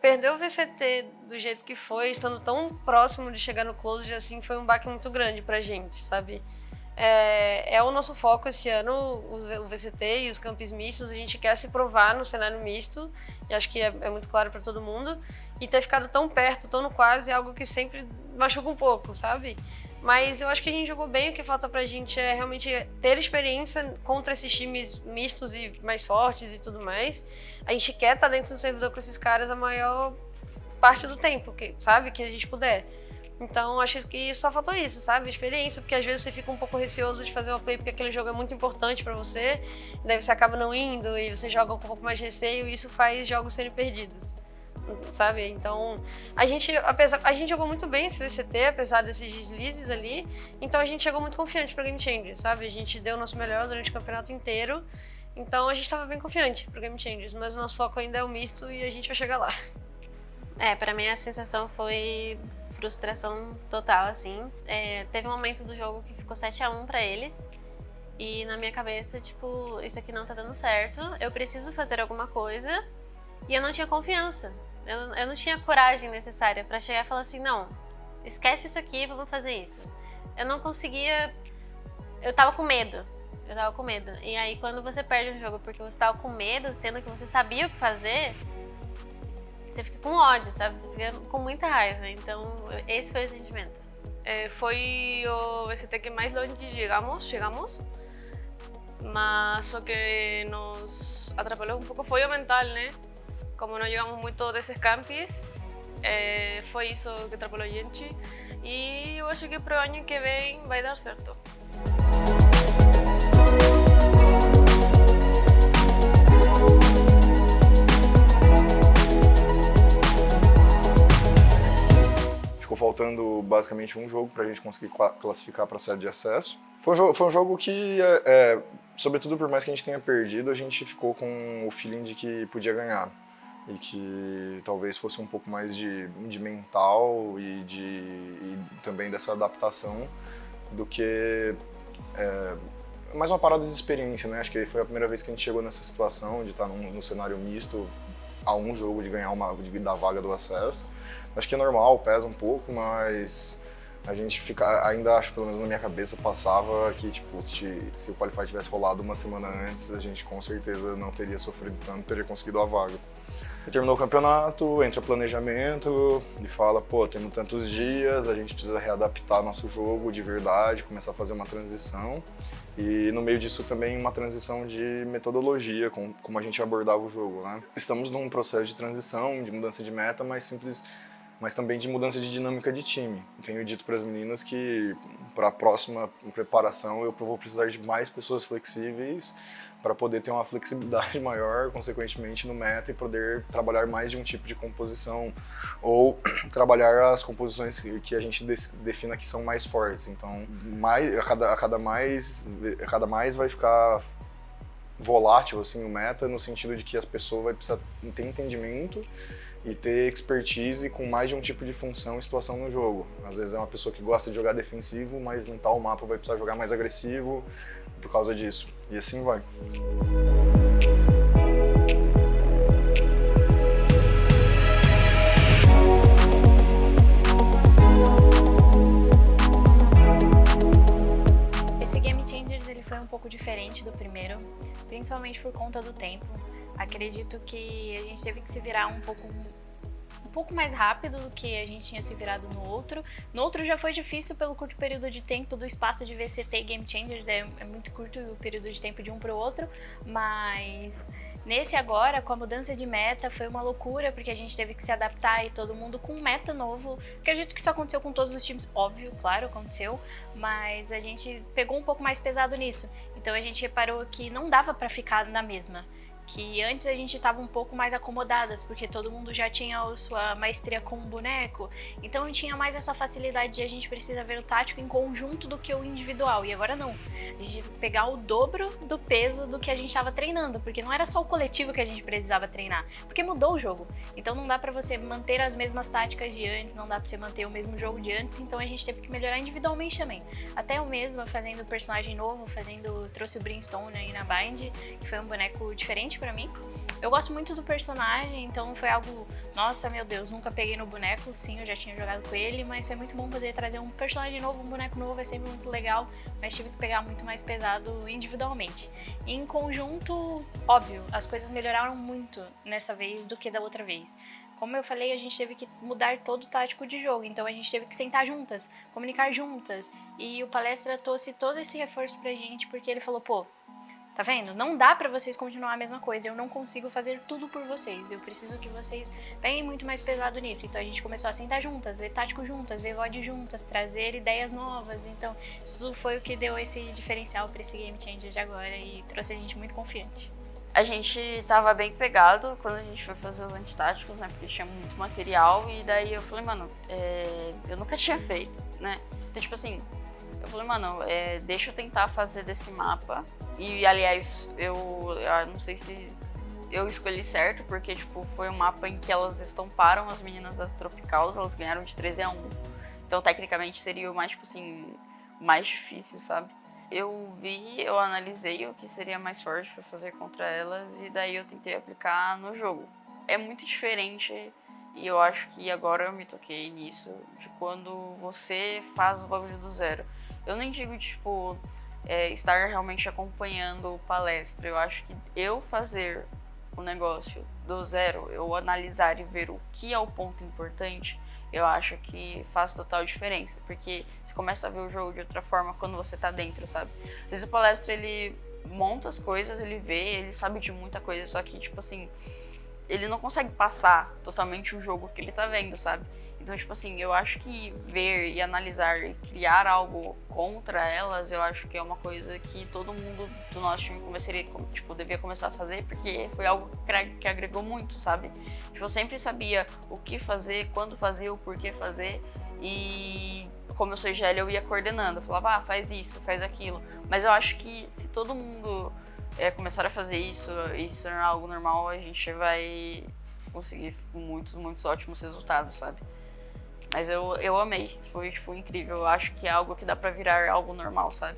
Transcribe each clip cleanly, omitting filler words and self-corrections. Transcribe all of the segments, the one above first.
perder o VCT do jeito que foi, estando tão próximo de chegar no Closed, assim, foi um baque muito grande pra gente, sabe? É o nosso foco esse ano, o VCT e os campos mistos. A gente quer se provar no cenário misto, e acho que é muito claro para todo mundo. E ter ficado tão perto, tão no quase, é algo que sempre machuca um pouco, sabe? Mas eu acho que a gente jogou bem. O que falta pra gente é realmente ter experiência contra esses times mistos e mais fortes e tudo mais. A gente quer estar dentro do servidor com esses caras a maior parte do tempo, sabe? Que a gente puder. Então, acho que só faltou isso, sabe? Experiência, porque às vezes você fica um pouco receoso de fazer uma play porque aquele jogo é muito importante pra você, daí você acaba não indo e você joga com um pouco mais de receio e isso faz jogos serem perdidos, sabe? Então, a gente jogou muito bem esse VCT, apesar desses deslizes ali, então a gente chegou muito confiante pra Game Changers, sabe? A gente deu o nosso melhor durante o campeonato inteiro, então a gente tava bem confiante pro Game Changers, mas o nosso foco ainda é o misto e a gente vai chegar lá. Pra mim a sensação foi frustração total, assim. Teve um momento do jogo que ficou 7-1 pra eles. E na minha cabeça, tipo, isso aqui não tá dando certo. Eu preciso fazer alguma coisa. E eu não tinha confiança. Eu não tinha coragem necessária pra chegar e falar assim, não, esquece isso aqui, vamos fazer isso. Eu não conseguia... Eu tava com medo. E aí quando você perde um jogo porque você tava com medo, sendo que você sabia o que fazer... Você fica com ódio, sabe? Você fica com muita raiva. Então, esse foi o sentimento. Foi o VCT que mais longe chegamos, mas só que nos atrapalhou um pouco foi o mental, né? Como não jogamos muito desses campos, foi isso que atrapalhou a gente. E eu acho que pro ano que vem vai dar certo. Ficou faltando basicamente um jogo para a gente conseguir classificar para a série de acesso. Foi um jogo que, sobretudo por mais que a gente tenha perdido, a gente ficou com o feeling de que podia ganhar. E que talvez fosse um pouco mais de mental e também dessa adaptação do que mais uma parada de experiência, né? Acho que foi a primeira vez que a gente chegou nessa situação de estar no cenário misto a um jogo de ganhar da vaga do acesso. Acho que é normal, pesa um pouco, mas a gente ainda acho, pelo menos na minha cabeça, passava que tipo, se o Qualify tivesse rolado uma semana antes, a gente com certeza não teria sofrido tanto, teria conseguido a vaga. E terminou o campeonato, entra planejamento e fala, pô, temos tantos dias, a gente precisa readaptar nosso jogo de verdade, começar a fazer uma transição. E no meio disso também uma transição de metodologia, como a gente abordava o jogo, né? Estamos num processo de transição, de mudança de meta, mas também de mudança de dinâmica de time. Tenho dito para as meninas que para a próxima preparação eu vou precisar de mais pessoas flexíveis para poder ter uma flexibilidade maior, consequentemente, no meta e poder trabalhar mais de um tipo de composição ou trabalhar as composições que a gente defina que são mais fortes. Então, a cada mais vai ficar volátil assim, o meta, no sentido de que as pessoas vai precisar ter entendimento e ter expertise com mais de um tipo de função e situação no jogo. Às vezes é uma pessoa que gosta de jogar defensivo, mas em tal mapa vai precisar jogar mais agressivo por causa disso. E assim vai. Esse Game Changers ele foi um pouco diferente do primeiro, principalmente por conta do tempo. Acredito que a gente teve que se virar um pouco mais rápido do que a gente tinha se virado no outro. No outro já foi difícil pelo curto período de tempo do espaço de VCT e Game Changers, é muito curto o período de tempo de um para o outro, mas nesse agora, com a mudança de meta, foi uma loucura, porque a gente teve que se adaptar e todo mundo com um meta novo. Acredito que isso aconteceu com todos os times, óbvio, claro, aconteceu, mas a gente pegou um pouco mais pesado nisso. Então a gente reparou que não dava para ficar na mesma. Que antes a gente estava um pouco mais acomodadas, porque todo mundo já tinha a sua maestria com o boneco, então tinha mais essa facilidade de a gente precisa ver o tático em conjunto do que o individual, e agora não. A gente teve que pegar o dobro do peso do que a gente estava treinando, porque não era só o coletivo que a gente precisava treinar, porque mudou o jogo. Então não dá pra você manter as mesmas táticas de antes, não dá pra você manter o mesmo jogo de antes, então a gente teve que melhorar individualmente também. Até eu mesma fazendo personagem novo, trouxe o Brimstone aí na Bind, que foi um boneco diferente pra mim. Eu gosto muito do personagem, então foi algo, nossa, meu Deus, nunca peguei no boneco, sim, eu já tinha jogado com ele, mas foi muito bom poder trazer um personagem novo, um boneco novo, é sempre muito legal, mas tive que pegar muito mais pesado individualmente. E em conjunto, óbvio, as coisas melhoraram muito nessa vez do que da outra vez. Como eu falei, a gente teve que mudar todo o tático de jogo, então a gente teve que sentar juntas, comunicar juntas, e o Palestra trouxe todo esse reforço pra gente, porque ele falou, pô, tá vendo? Não dá pra vocês continuar a mesma coisa, eu não consigo fazer tudo por vocês, eu preciso que vocês peguem muito mais pesado nisso. Então a gente começou a sentar juntas, ver tático juntas, ver VOD juntas, trazer ideias novas, então isso foi o que deu esse diferencial pra esse Game Changer de agora e trouxe a gente muito confiante. A gente tava bem pegado quando a gente foi fazer os antitáticos, né? Porque tinha muito material e daí eu falei, mano, eu nunca tinha feito, né? Então, tipo assim, eu falei, mano, deixa eu tentar fazer desse mapa. E, aliás, eu não sei se eu escolhi certo, porque, tipo, foi um mapa em que elas estamparam as meninas das Tropicals, elas ganharam de 13-1. Então, tecnicamente, seria o mais, tipo assim, mais difícil, sabe? Eu analisei o que seria mais forte pra fazer contra elas e daí eu tentei aplicar no jogo. É muito diferente e eu acho que agora eu me toquei nisso, de quando você faz o bagulho do zero. Eu nem digo, tipo, estar realmente acompanhando palestra. Eu acho que eu fazer o negócio do zero, eu analisar e ver o que é o ponto importante, eu acho que faz total diferença, porque você começa a ver o jogo de outra forma quando você tá dentro, sabe? Às vezes o palestra, ele monta as coisas, ele vê, ele sabe de muita coisa, só que, tipo assim, ele não consegue passar totalmente o jogo que ele tá vendo, sabe? Então, tipo assim, eu acho que ver e analisar e criar algo contra elas, eu acho que é uma coisa que todo mundo do nosso time devia começar a fazer, porque foi algo que agregou muito, sabe? Tipo, eu sempre sabia o que fazer, quando fazer, o porquê fazer, e como eu sou GL, eu ia coordenando, eu falava, faz isso, faz aquilo. Mas eu acho que se todo mundo começar a fazer isso e se tornar algo normal, a gente vai conseguir muitos ótimos resultados, sabe? Mas eu amei, foi, tipo, incrível. Eu acho que é algo que dá pra virar algo normal, sabe?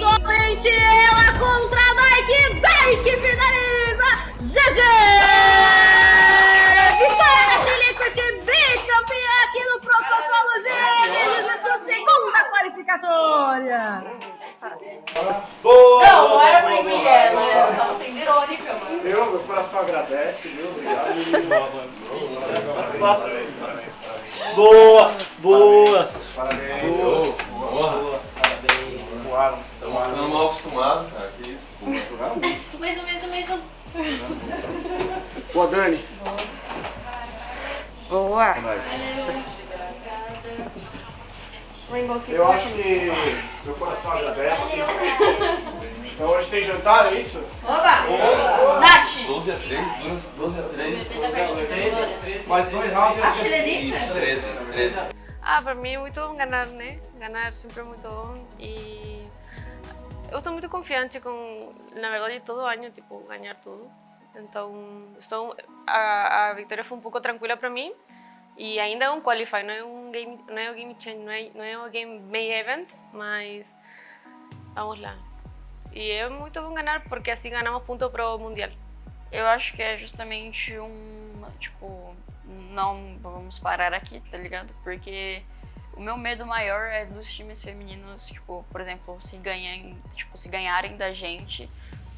Somente ela contra a Daiki. Daiki finaliza. GG! Vitória da Team Liquid, bicampeã aqui no protocolo GM na sua segunda qualificatória. Boa! Não era pra mim, ela tava sendo irônica, mano. Meu coração agradece, viu? Obrigado. Boa! Parabéns. Boa! Parabéns. Voaram. Estamos ficando mal acostumados, cara. Que isso? Mais ou menos. Boa, Dani. Boa! Eu acho que meu coração agradece. Então hoje tem jantar, é isso? Oba! Nath! 12-3, 12-3. Mais 2 rounds e assim. Isso, 13. Para mim é muito bom ganhar, né? Ganhar sempre é muito bom e eu estou muito confiante com, na verdade, todo ano, tipo, ganhar tudo. Então, a vitória foi um pouco tranquila para mim e ainda é um qualify, não é um game change, não é um game main event, mas vamos lá. E é muito bom ganhar porque assim ganhamos ponto pro mundial. Eu acho que é justamente tipo, não vamos parar aqui, tá ligado? Porque o meu medo maior é dos times femininos, tipo, por exemplo, se ganharem da gente,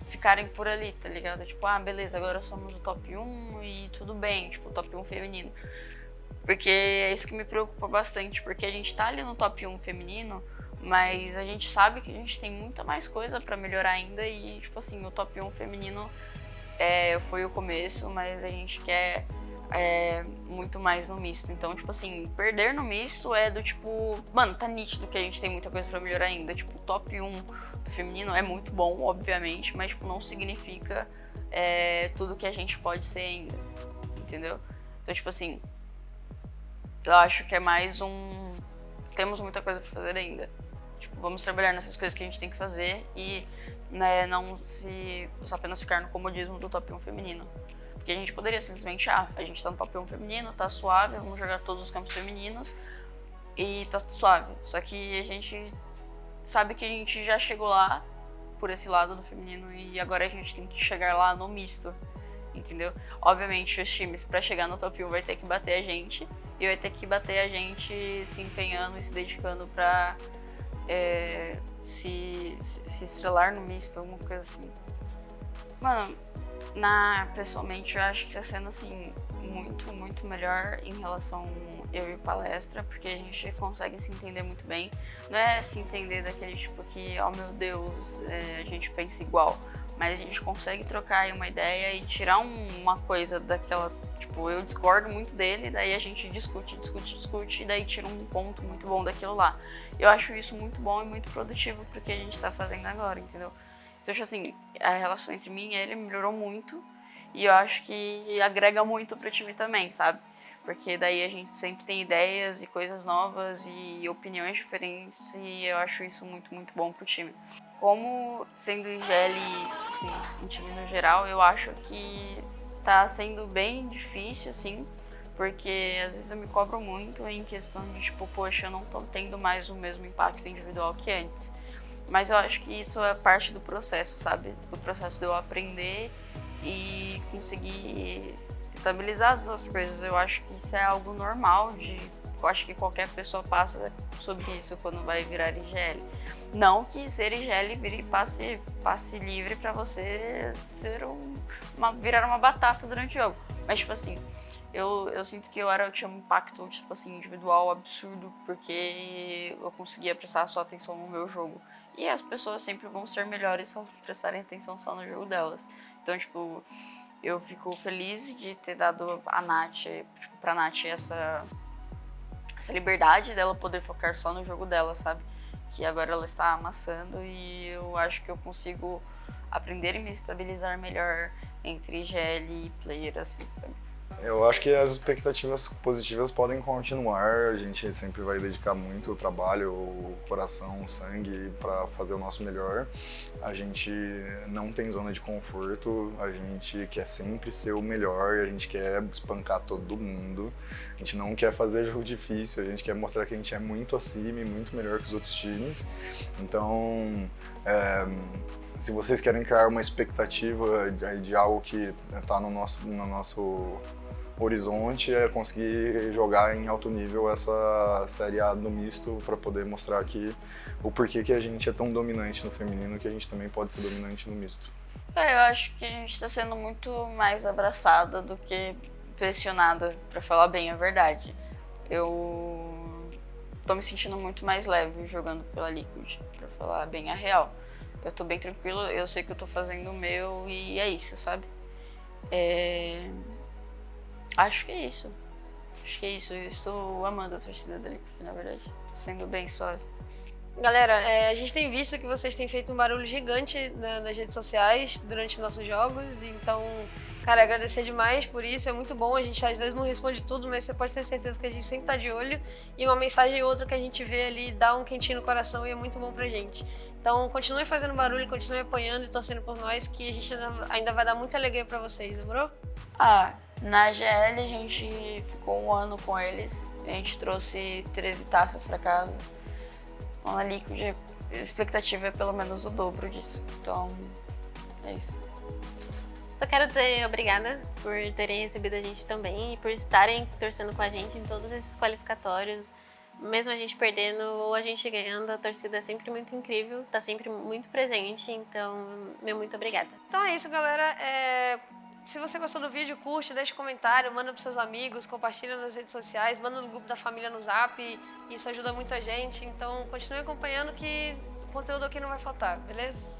ficarem por ali, tá ligado? Tipo, beleza, agora somos o top 1 e tudo bem, tipo, top 1 feminino. Porque é isso que me preocupa bastante, porque a gente tá ali no top 1 feminino, Mas a gente sabe que a gente tem muita mais coisa pra melhorar ainda e, tipo assim, o top 1 feminino foi o começo, mas a gente quer muito mais no misto. Então, tipo assim, perder no misto é do tipo... Mano, tá nítido que a gente tem muita coisa pra melhorar ainda. Tipo, o top 1 do feminino é muito bom, obviamente, mas, tipo, não significa tudo que a gente pode ser ainda, entendeu? Então, tipo assim, eu acho que é mais temos muita coisa pra fazer ainda. Tipo, vamos trabalhar nessas coisas que a gente tem que fazer e não só apenas ficar no comodismo do top 1 feminino. Porque a gente poderia simplesmente, a gente tá no top 1 feminino, tá suave, vamos jogar todos os campos femininos e tá suave. Só que a gente sabe que a gente já chegou lá por esse lado do feminino e agora a gente tem que chegar lá no misto, entendeu? Obviamente os times pra chegar no top 1 vai ter que bater a gente e vai ter que bater a gente se empenhando e se dedicando pra se estrelar no misto, alguma coisa assim. Mano, pessoalmente eu acho que tá sendo assim muito, muito melhor em relação eu e palestra, porque a gente consegue se entender muito bem. Não é se entender daquele tipo que, oh meu Deus, a gente pensa igual, mas a gente consegue trocar aí uma ideia e tirar uma coisa daquela, tipo, eu discordo muito dele, daí a gente discute, e daí tira um ponto muito bom daquilo lá. Eu acho isso muito bom e muito produtivo pro que a gente tá fazendo agora, entendeu? Então, acho assim, a relação entre mim e ele melhorou muito e eu acho que agrega muito pro time também, sabe? Porque daí a gente sempre tem ideias e coisas novas e opiniões diferentes e eu acho isso muito, muito bom pro time. Como sendo IGL, assim, um time no geral, eu acho que tá sendo bem difícil, assim, porque às vezes eu me cobro muito em questão de, tipo, poxa, eu não tô tendo mais o mesmo impacto individual que antes. Mas eu acho que isso é parte do processo, sabe? Do processo de eu aprender e conseguir estabilizar as duas coisas. Eu acho que isso é algo normal eu acho que qualquer pessoa passa sobre isso quando vai virar IGL. Não que ser IGL vire passe livre pra você virar uma batata durante o jogo. Mas, tipo assim, eu sinto que eu tinha um impacto, tipo assim, individual absurdo, porque eu conseguia prestar só atenção no meu jogo. E as pessoas sempre vão ser melhores se elas prestarem atenção só no jogo delas. Então, tipo, eu fico feliz de ter dado pra Nath essa liberdade dela poder focar só no jogo dela, sabe? Que agora ela está amassando e eu acho que eu consigo aprender e me estabilizar melhor entre IGL e player, assim, sabe? Eu acho que as expectativas positivas podem continuar, a gente sempre vai dedicar muito o trabalho, o coração, o sangue para fazer o nosso melhor. A gente não tem zona de conforto, a gente quer sempre ser o melhor, a gente quer espancar todo mundo, a gente não quer fazer jogo difícil, a gente quer mostrar que a gente é muito acima e muito melhor que os outros times. Então, se vocês querem criar uma expectativa de algo que está no nosso horizonte, é conseguir jogar em alto nível essa Série A no misto para poder mostrar o porquê que a gente é tão dominante no feminino, que a gente também pode ser dominante no misto. Eu acho que a gente está sendo muito mais abraçada do que pressionada, para falar bem a verdade. Eu tô me sentindo muito mais leve jogando pela Liquid, para falar bem a real. Eu tô bem tranquilo, eu sei que eu tô fazendo o meu e é isso, sabe? Acho que é isso. Eu estou amando a torcida da Liquid, na verdade. Tá sendo bem suave. Galera, a gente tem visto que vocês têm feito um barulho gigante nas redes sociais durante nossos jogos, então, cara, agradecer demais por isso, é muito bom. A gente às vezes não responde tudo, mas você pode ter certeza que a gente sempre tá de olho e uma mensagem ou outra que a gente vê ali dá um quentinho no coração e é muito bom pra gente. Então, continue fazendo barulho, continue apoiando e torcendo por nós, que a gente ainda vai dar muita alegria pra vocês, demorou? Na GL a gente ficou 1 ano com eles, a gente trouxe 13 taças pra casa. Na Liquid a expectativa é pelo menos o dobro disso, então é isso. Só quero dizer obrigada por terem recebido a gente também e por estarem torcendo com a gente em todos esses qualificatórios. Mesmo a gente perdendo ou a gente ganhando, a torcida é sempre muito incrível, tá sempre muito presente, então, muito obrigada. Então é isso, galera. se você gostou do vídeo, curte, deixa um comentário, manda pros seus amigos, compartilha nas redes sociais, manda no grupo da família no Zap, isso ajuda muito a gente. Então continue acompanhando que o conteúdo aqui não vai faltar, beleza?